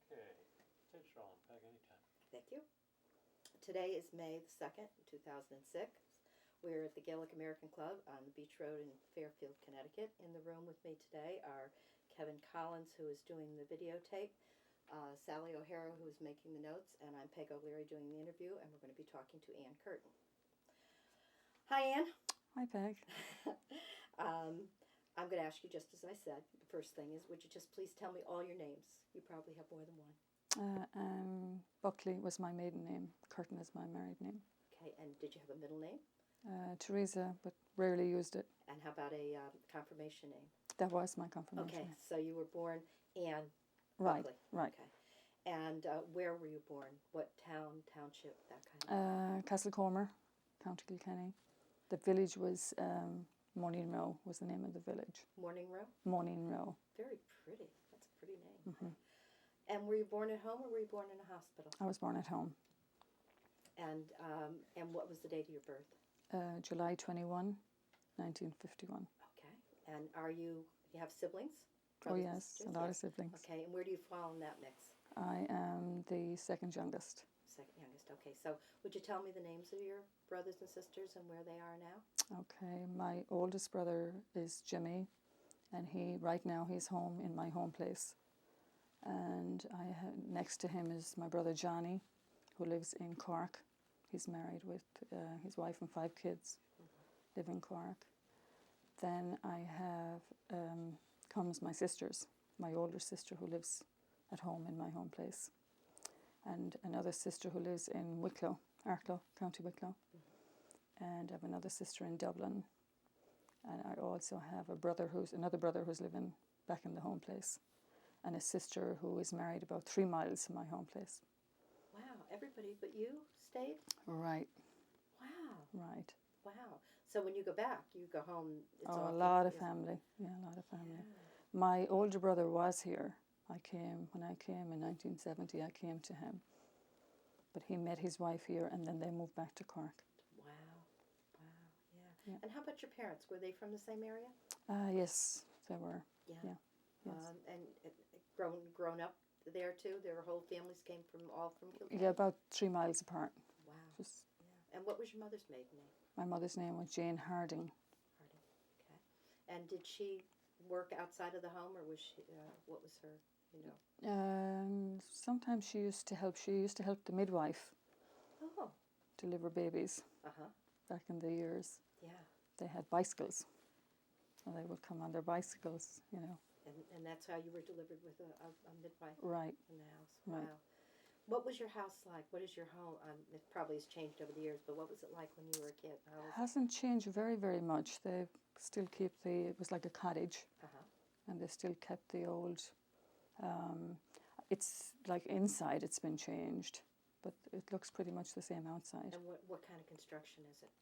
Okay, take it on, Peg, anytime. Thank you. Today is May the 2nd, 2006. We're at the Gaelic American Club on the Beach Road in Fairfield, Connecticut. In the room with me today are Kevin Collins, who is doing the videotape, Sally O'Hara, who is making the notes, and I'm Peg O'Leary doing the interview, and we're going to be talking to Ann Curtin. Hi, Ann. Hi, Peg. I'm going to ask you, just as I said, the first thing is, would you just please tell me all your names? You probably have more than one. Buckley was my maiden name. Curtin is my married name. Okay, and did you have a middle name? Teresa, but rarely used it. And how about a confirmation name? That was my confirmation. Okay, so you were born Ann Right, Buckley. right. Okay. And where were you born? What town, township, that kind of Castlecomer, County Kilkenny. The village was Morning Row was the name of the village. Morning Row? Morning Row. Very pretty. That's a pretty name. Mm-hmm. And were you born at home or were you born in a hospital? I was born at home. And what was the date of your birth? July 21, 1951. Okay. And you have siblings? Oh yes, a lot of siblings. Okay, and where do you fall in that mix? I am the second youngest. Second youngest, okay. So would you tell me the names of your brothers and sisters and where they are now? Okay, my oldest brother is Jimmy, and right now he's home in my home place. And next to him is my brother Johnny, who lives in Cork. He's married with his wife and 5 kids, live in Cork. Then I have comes my sisters, my older sister who lives at home in my home place, and another sister who lives in Wicklow, Arklow, County Wicklow. And I have another sister in Dublin. And I also have another brother who's living back in the home place, and a sister who is married about 3 miles from my home place. Wow, everybody but you stayed? Right. Wow. Right. Wow. So when you go back, you go home. It's a lot of family. Yeah, a lot of family. Yeah. My older brother was here. When I came in 1970, I came to him. But he met his wife here and then they moved back to Cork. Wow. Yeah. And how about your parents? Were they from the same area? Yes, they were. Yeah. Yes. And grown up there too? Their whole families came all from Kilkenny? Yeah, about 3 miles apart. Wow. Yeah. And what was your mother's maiden name? My mother's name was Jane Harding. Harding. Okay. And did she work outside of the home, or was she? What was her? Sometimes she used to help. She used to help the midwife. Oh. Deliver babies. Back in the years. Yeah. They had bicycles, and they would come on their bicycles, And that's how you were delivered with a midwife. Right. In the house. Right. Wow. What was your house like? What is your home? It probably has changed over the years, but what was it like when you were a kid? It hasn't changed very, very much. They still keep it was like a cottage, and they still kept the old, it's like inside it's been changed, but it looks pretty much the same outside. And what kind of construction is it?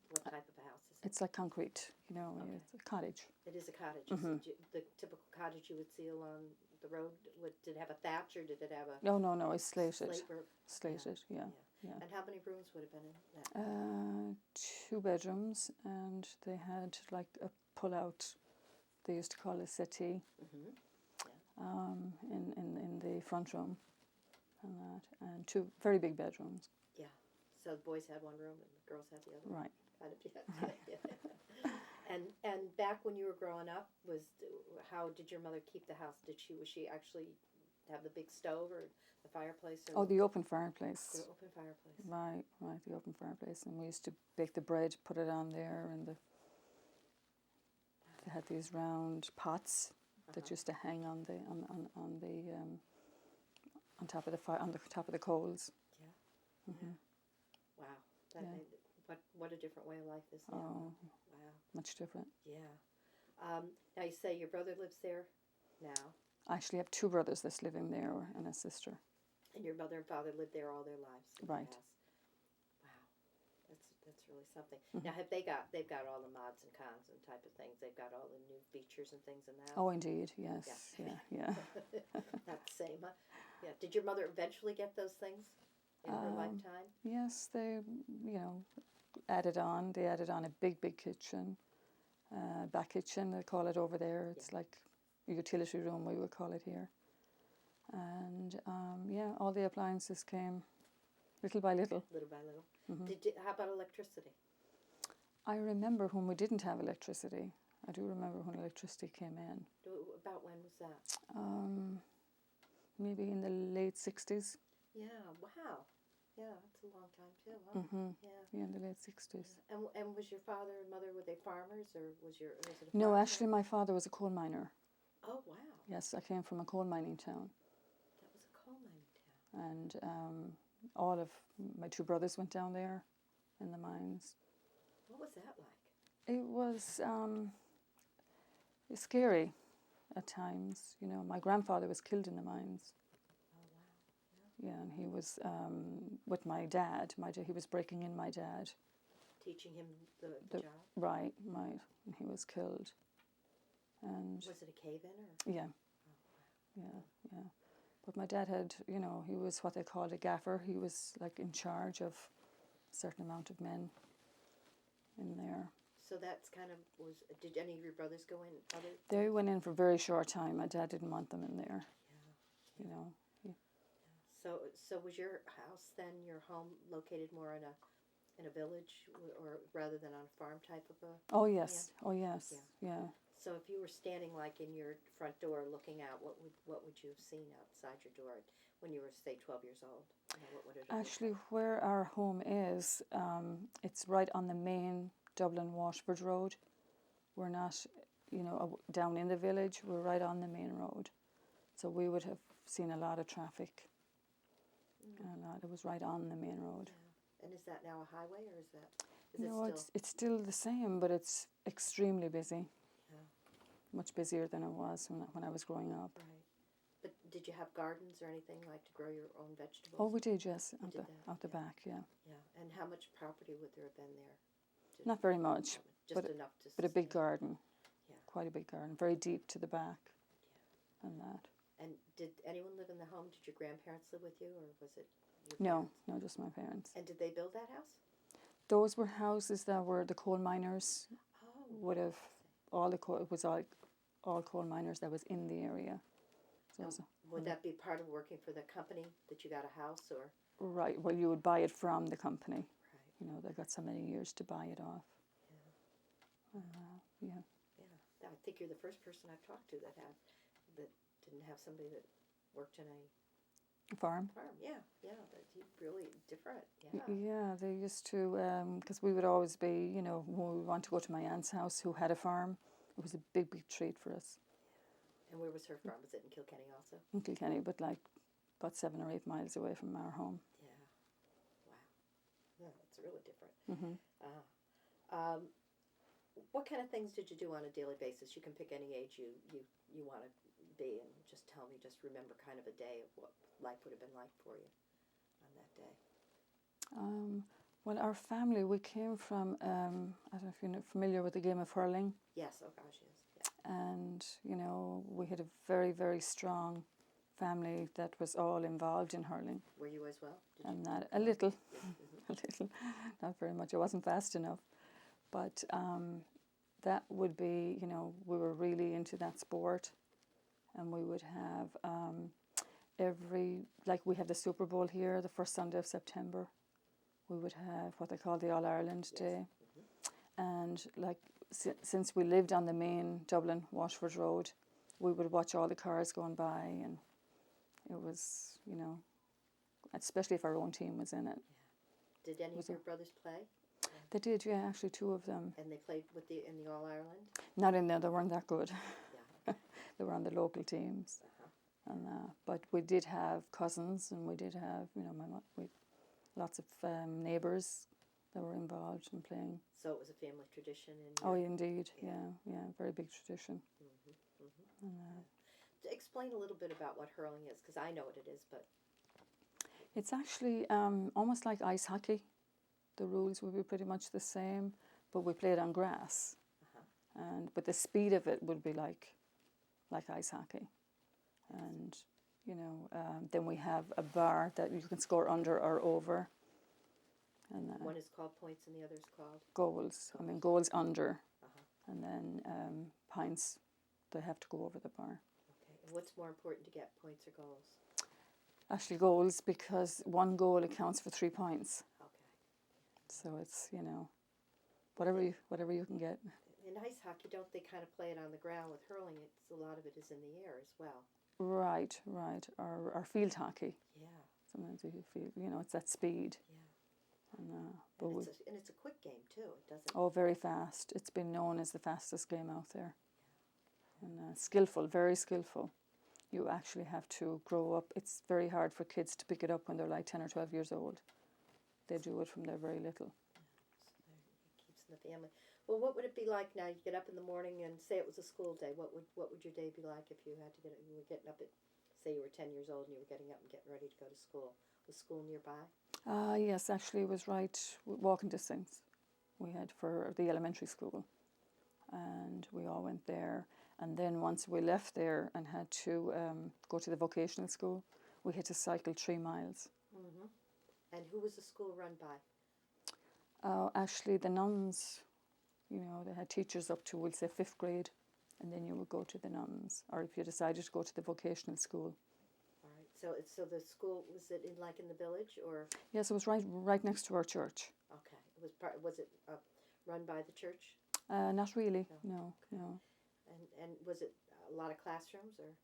What type of a house is it? It's like concrete, it's a cottage. It is a cottage. Mm-hmm. Is it the typical cottage you would see along the road? Did it have a thatch or did it have a... No, it's slated. Slate roof? Slated, yeah. And how many rooms would have been in that? 2 bedrooms, and they had like a pull-out, they used to call it a settee, in the front room, and 2 very big bedrooms. Yeah. So the boys had one room and the girls had the other. Right. Kind of, yeah. And back when you were growing up, how did your mother keep the house? Was she actually have the big stove or the fireplace? Or the open fireplace. The open fireplace. Right, the open fireplace. And we used to bake the bread, put it on there, and they had these round pots that used to hang on the on top of the fire, on the top of the coals. Yeah. Mm-hmm. Wow. What a different way of life is now. Oh, wow. Much different. Yeah. Now you say your brother lives there now. I actually have 2 brothers that's living there and a sister. And your mother and father lived there all their lives. Right. Wow. That's really something. Mm-hmm. Now they've got all the mods and cons and type of things. They've got all the new features and things in that. Oh, indeed. Yes. Yeah. Not the same, huh? Yeah. Did your mother eventually get those things in her lifetime? Yes, they added on. They added on a big kitchen, back kitchen they call it over there. It's like a utility room, we would call it here. And yeah, all the appliances came little by little. Little by little. Mm-hmm. How about electricity? I remember when we didn't have electricity. I do remember when electricity came in. About when was that? Maybe in the late 60s. Yeah, wow. Yeah, that's a long time too, huh? Mm-hmm. Yeah. Yeah, in the late 60s. And was your father and mother, were they farmers, or was it a No, farm actually, family? my father was a coal miner. Oh, wow. Yes, I came from a coal mining town. That was a coal mining town. And all of my two brothers went down there in the mines. What was that like? It was scary at times. You know, my grandfather was killed in the mines. Oh, wow. Yeah, and he was with my dad. He was breaking in my dad. Teaching him the job? Right, and he was killed. And Was it a cave-in, or? yeah, Oh, wow. yeah. But my dad had, you know, he was what they called a gaffer. He was like in charge of a certain amount of men in there. So that's kind of did any of your brothers go in? They went in for a very short time. My dad didn't want them in there. Yeah. You know. Yeah. So was your house then, your home, located more in a village, or rather than on a farm type of a? Oh yes. Yeah. Oh yes. Yeah. Yeah. So if you were standing like in your front door looking out, what would you have seen outside your door when you were, say, 12 years old? You know, what would it have Actually, looked where our home is, it's right on the main Dublin-Washford road. We're not, you know, down in the village. We're right on the main road. So we would have seen a lot of traffic. It was right on the main road. Yeah. And is that now a highway, or is No, it still? it's still the same, but it's extremely busy. Yeah. Much busier than it was when I was growing up. Right. But did you have gardens or anything, like to grow your own vegetables? Oh, we did, yes, out the Yeah. back, yeah. Yeah. And how much property would there have been there? Not very much, Just enough to. but a big sustain. garden. Yeah. Quite a big garden, very deep to the back. Yeah. And that. And did anyone live in the home? Did your grandparents live with you, or was it your No, parents? no, just my parents. And did they build that house? Those were houses that were the coal miners Oh. would have it was all coal miners that was in the area. So Would that be part of working for the company that you got a house, or? right, well, you would buy it from the company. Right. You know, they got so many years to buy it off. Yeah. Yeah. Yeah. I think you're the first person I've talked to that didn't have somebody that worked in a Farm. Yeah. That's really different. Yeah. Yeah, they used to, because we would always be, you know, when we would want to go to my aunt's house who had a farm, it was a big, big treat for us. And where was her farm? Was it in Kilkenny also? In Kilkenny, but like about 7 or 8 miles away from our home. Yeah. Wow. Yeah, it's really different. Mm-hmm. What kind of things did you do on a daily basis? You can pick any age you want to be, and just tell me, just remember kind of a day of what life would have been like for you on that day. Well, our family, we came from, I don't know if you're familiar with the game of hurling. Yes, oh gosh, yes. Yeah. And, you know, we had a very, very strong family that was all involved in hurling. Were you as well? And that, a little, Mm-hmm. a little, not very much. I wasn't fast enough. But that would be, you know, we were really into that sport. And we would have we have the Super Bowl here, the first Sunday of September. We would have what they call the All-Ireland Day. Mm-hmm. And like since we lived on the main Dublin-Washford road, we would watch all the cars going by, and it was, you know, especially if our own team was in it. Yeah. Did any of your brothers play? They did, yeah, actually 2 of them. And they played in the All-Ireland? Not in there, they weren't that good. Yeah. They were on the local teams. And but we did have cousins, and we did have, you know, lots of neighbours that were involved in playing. So it was a family tradition? Oh, indeed, yeah, very big tradition. Mm-hmm. Mm-hmm. Explain a little bit about what hurling is, because I know what it is, but... It's actually almost like ice hockey. The rules would be pretty much the same, but we played on grass. But the speed of it would be like ice hockey. And, you know, then we have a bar that you can score under or over. And one is called points and the other is called? Goals. I mean, goals under. And then pints, they have to go over the bar. Okay. And what's more important to get, points or goals? Actually, goals, because one goal accounts for 3 points. Okay. So it's, whatever you can get. In ice hockey, don't they kind of play it on the ground with hurling? It's a lot of it is in the air as well. Right. Or field hockey. Yeah. Sometimes you feel, it's that speed. Yeah. And, And it's a quick game too. It doesn't. oh, very fast. It's been known as the fastest game out there. And skillful, very skillful. You actually have to grow up. It's very hard for kids to pick it up when they're like 10 or 12 years old. They do it from they're very little. Yeah. So it keeps in the family. Well, what would it be like now? You get up in the morning and say it was a school day. What would your day be like if you had to you were getting up at, say you were 10 years old and you were getting up and getting ready to go to school? Was school nearby? Yes, actually it was right walking distance. We had for the elementary school. And we all went there. And then once we left there and had to go to the vocational school, we had to cycle 3 miles. Mm-hmm. And who was the school run by? Actually, the nuns, they had teachers up to, we'll say, 5th grade, and then you would go to the nuns. Or if you decided to go to the vocational school. All right. So the school, was it in the village or? Yes, it was right next to our church. Okay. Was it run by the church? Not really. No. And was it a lot of classrooms or?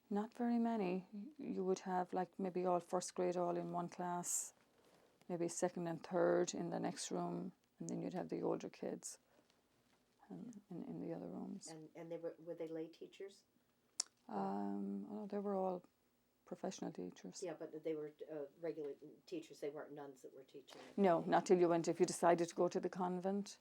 Not very many. You would have like maybe all 1st grade all in one class, maybe 2nd and 3rd in the next room, and then you'd have the older kids in the other rooms. And were they lay teachers? They were all professional teachers. Yeah, but they were regular teachers. They weren't nuns that were teaching. No, not till you went. If you decided to go to the convent,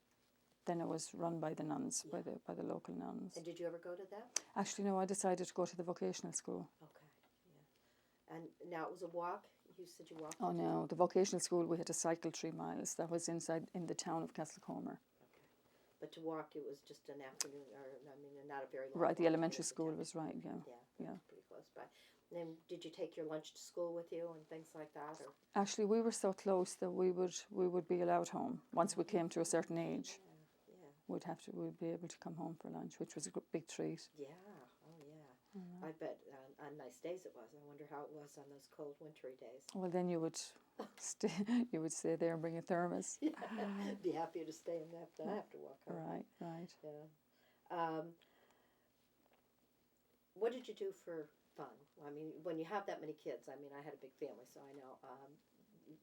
then it was run by the nuns, by the local nuns. And did you ever go to that? Actually, no. I decided to go to the vocational school. Okay, yeah. And now it was a walk. You said you walked. Oh no, the vocational school we had to cycle 3 miles. That was in the town of Castlecomer. Okay, but to walk it was just an afternoon, not a very long. Right, the walk elementary to school town. was right. Yeah, Yeah. pretty close by. And then did you take your lunch to school with you and things like that, or? Actually, we were so close that we would be allowed home once we came to a certain age. Yeah. We'd be able to come home for lunch, which was a big treat. Yeah. Oh yeah. I bet on nice days it was. I wonder how it was on those cold wintry days. Well, then you would stay there and bring a thermos. Yeah. Be happy to stay and not have to walk home. Right. Yeah. What did you do for fun? I mean, when you have that many kids, I had a big family, so I know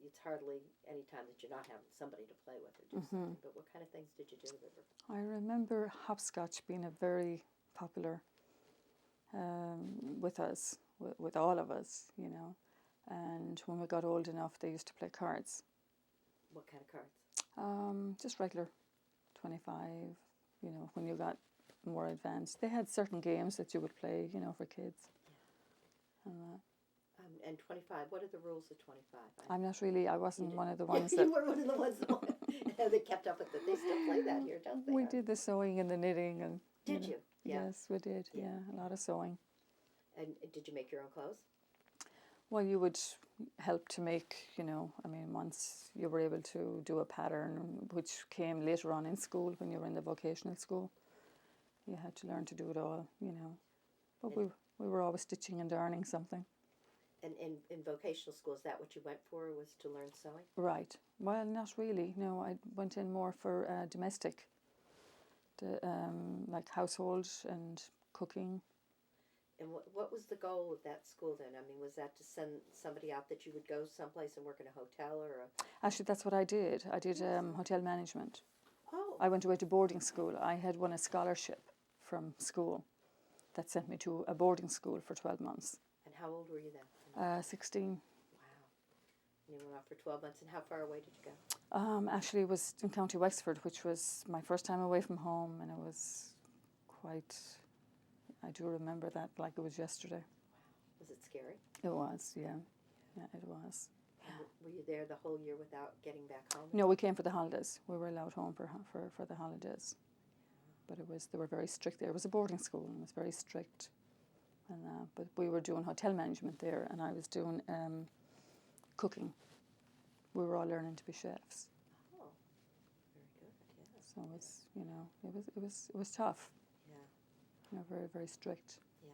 it's hardly any time that you're not having somebody to play with or do something. But what kind of things did you do with her? I remember hopscotch being a very popular with us, with all of us, And when we got old enough, they used to play cards. What kind of cards? Just regular 25, when you got more advanced. They had certain games that you would play, for kids. Yeah. And 25, what are the rules of 25? I wasn't one of the ones that... You were one of the ones that kept up with it. They still play that here, don't they? We did the sewing and the knitting. And Did you? Yeah. Yes, we did, yeah, a lot of sewing. And did you make your own clothes? Well, you would help to make, once you were able to do a pattern, which came later on in school when you were in the vocational school, you had to learn to do it all, But we were always stitching and darning something. And in vocational school, is that what you went for, was to learn sewing? Right. Well, not really. No, I went in more for domestic, like household and cooking. And what was the goal of that school then? Was that to send somebody out that you would go someplace and work in a hotel or a... Actually, that's what I did. I did hotel management. Oh. I went away to boarding school. I had won a scholarship from school that sent me to a boarding school for 12 months. And how old were you then? 16. Wow. And you went off for 12 months. And how far away did you go? Actually, it was in County Wexford, which was my first time away from home, and it was quite... I do remember that like it was yesterday. Wow. Was it scary? It was, yeah. Yeah, it was. And were you there the whole year without getting back home? No, we came for the holidays. We were allowed home for the holidays. But they were very strict there. It was a boarding school and it was very strict. And but we were doing hotel management there, and I was doing cooking. We were all learning to be chefs. Oh, very good. Yeah. So it was tough. Yeah. Very, very strict. Yeah.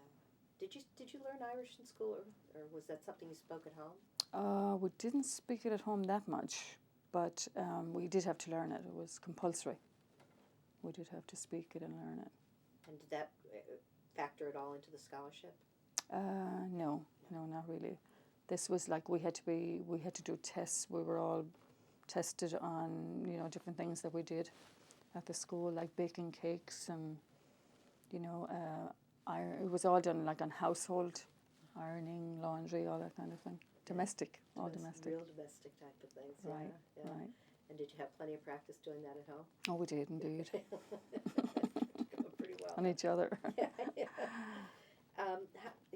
Did you learn Irish in school, or was that something you spoke at home? We didn't speak it at home that much, but we did have to learn it. It was compulsory. We did have to speak it and learn it. And did that factor at all into the scholarship? No, not really. This was like we had to do tests. We were all tested on, different things that we did at the school, like baking cakes and, it was all done like on household, ironing, laundry, all that kind of thing. Domestic, all domestic. Real domestic type of things. Right, yeah. right. And did you have plenty of practice doing that at home? Oh, we did indeed. Going pretty well. On each other. Yeah.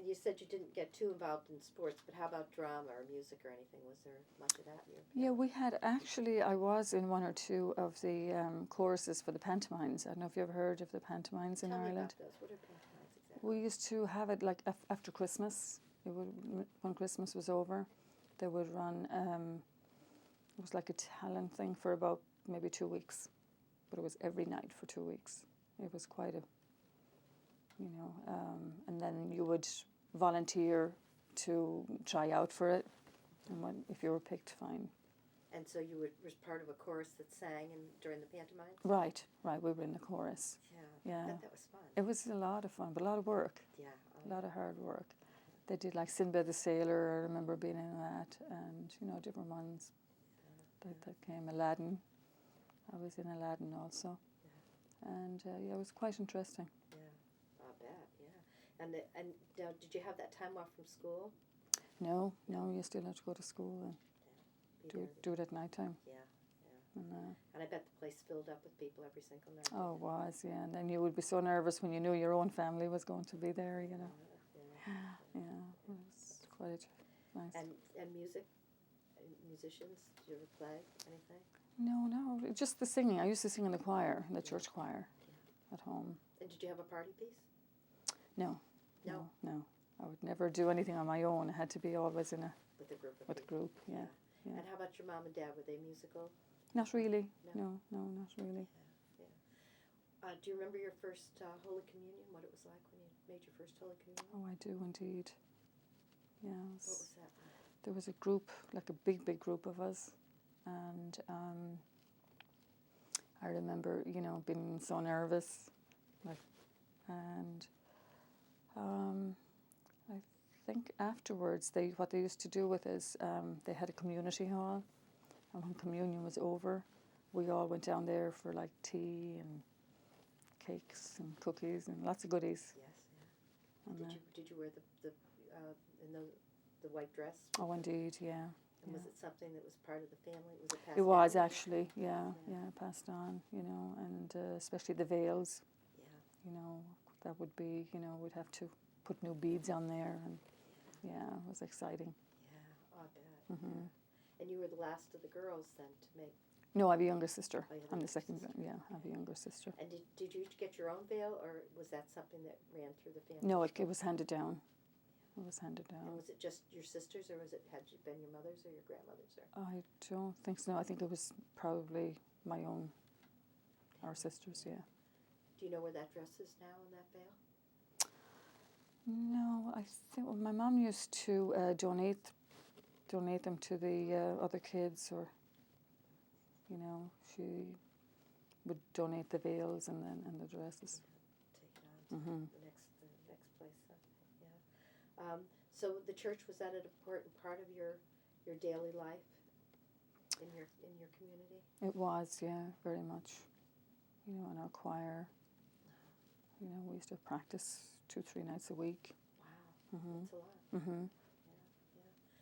You said you didn't get too involved in sports, but how about drama or music or anything? Was there much of that in your family? Yeah, we had actually, I was in one or two of the choruses for the pantomimes. I don't know if you ever heard of the pantomimes in Tell me Ireland. about those. What are pantomimes exactly? We used to have it like after Christmas. When Christmas was over, they would run, it was like a talent thing for about maybe 2 weeks. But it was every night for 2 weeks. It was quite a, and then you would volunteer to try out for it. And if you were picked, fine. And so you were part of a chorus that sang during the pantomime? Right. We were in the chorus. Yeah. I bet that was fun. It was a lot of fun, but a lot of work. Yeah. A lot of hard work. They did like Sinbad the Sailor, I remember being in that, and, different ones that came. Aladdin. I was in Aladdin also. Yeah. And, it was quite interesting. Yeah, I bet, yeah. And did you have that time off from school? No, you still have to go to school and do it at night time. Yeah. And I bet the place filled up with people every single night. oh, it was, yeah. And then you would be so nervous when you knew your own family was going to be there, Yeah, it was quite nice. And music? Musicians? Did you ever play anything? No, just the singing. I used to sing in the choir, in the church choir at home. And did you have a party piece? No. No? I would never do anything on my own. It had to be always with a group of a people. group, yeah. And how about your mom and dad? Were they musical? Not really. No? No, not really. Yeah. Do you remember your first Holy Communion, what it was like when you made your first Holy Communion? Oh, I do indeed. Yeah. What was that like? There was a group, like a big group of us. And I remember, being so nervous. And I think afterwards, what they used to do with us, they had a community hall. And when communion was over, we all went down there for like tea and cakes and cookies and lots of goodies. Yes, yeah. And did you wear the white dress? Oh, indeed, yeah. And was it something that was part of the family? Was it passed It was down? actually, yeah, passed on, and especially the veils. Yeah. That would be, we'd have to put new beads on there, and it was exciting. Yeah, I bet. Mm-hmm. And you were the last of the girls then to make... No, I have a younger sister. Oh, you have I'm a the second, sister. I have a younger sister. And did you get your own veil, or was that something that ran through the family? No, it was handed down. It was handed down. And was it just your sisters, or had it been your mother's or your grandmother's? I don't think so. I think it was probably my own, our sisters, yeah. Do you know where that dress is now and that veil? No, I think my mom used to donate them to the other kids, or, she would donate the veils and the dresses. Take it on to the next place. Yeah. So the church, was that an important part of your daily life in your community? It was, yeah, very much. In our choir, we used to practice 2-3 nights a week. Wow, that's a lot. Mm-hmm.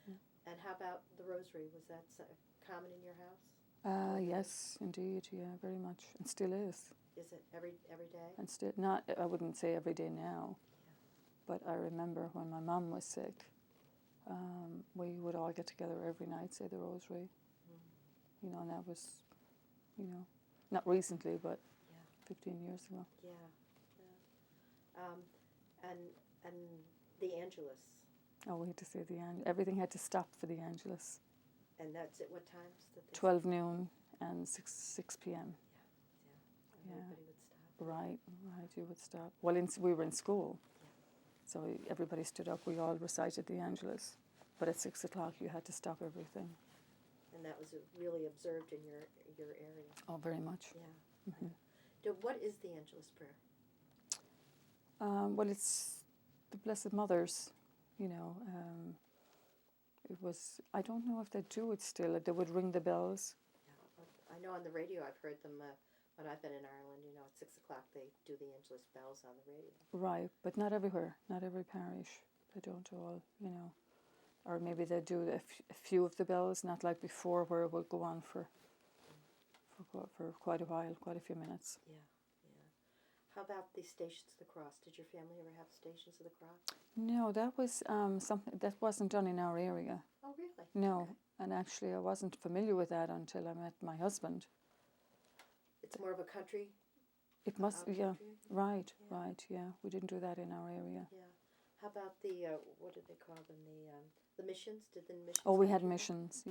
Yeah. And how about the rosary? Was that common in your house? Yes, indeed, yeah, very much, and still is. Is it every day? And still not. I wouldn't say every day now, but I remember when my mum was sick, we would all get together every night, say the rosary. Mm-hmm. And that was, not recently, but 15 years ago. Yeah. And the Angelus. Oh, we had to say everything had to stop for the Angelus. And that's at what times? 12 noon and 6 p.m. Yeah. Everybody would stop. Right, you would stop. Well, we were in school, So everybody stood up. We all recited the Angelus. But at 6 o'clock, you had to stop everything. And that was really observed in your area. Oh, very much. Yeah. Mhm. What is the Angelus prayer? Well, it's the Blessed Mother's, you know. It was, I don't know if they do it still. They would ring the bells. Yeah, I know on the radio I've heard them when I've been in Ireland. You know, at 6 o'clock they do the Angelus bells on the radio. Right, but not everywhere. Not every parish. They don't all, you know. Or maybe they do a few of the bells, not like before where it would go on for quite a while, quite a few minutes. Yeah, yeah. How about the Stations of the Cross? Did your family ever have Stations of the Cross? No, that was something that wasn't done in our area. Oh, really? No, Okay. and actually I wasn't familiar with that until I met my husband. It's more of a country. It must, yeah, Country? right, Yeah. right, yeah. We didn't do that in our area. Yeah. How about the what did they call them? The missions? Did the missions? Oh, we have had that? missions.